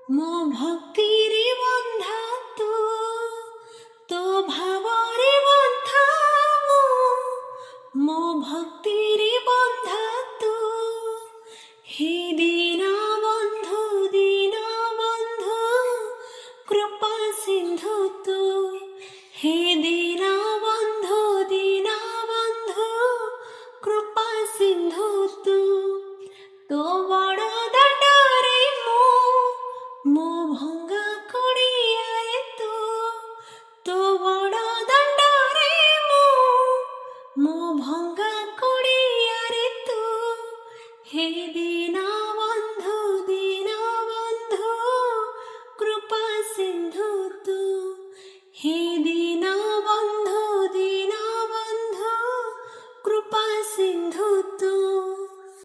ମୋ ଭକ୍ତିରେ ବନ୍ଧା ତୁ, ତୋ ଭାବରେ ବନ୍ଧା ମୁଁ, ମୋ ଭକ୍ତିରେ ବନ୍ଧା ତୁ। ହେ ଦୀନବନ୍ଧୁ ଦୀନବନ୍ଧୁ କୃପା ସିନ୍ଧୁ ତୁ, ହେ ଦୀନବନ୍ଧୁ ଦୀନବନ୍ଧୁ କୃପା ସିନ୍ଧୁ ତୁ। ତୋ ବଡ଼ ଦାଣ୍ଡରେ ମୋ ଭଙ୍ଗା କୁଡ଼ିଆରେ ତୁ, ତୋ ବଡ଼ ଦାଣ୍ଡରେ ମୋ ଭଙ୍ଗା କୁଡ଼ିଆରେ ତୁ। ହେ ଦୀନବନ୍ଧୁ ଦୀନବନ୍ଧୁ କୃପା ସିନ୍ଧୁ ତୁ, ହେ ଦୀନବନ୍ଧୁ ଦୀନବନ୍ଧୁ କୃପା ସିନ୍ଧୁ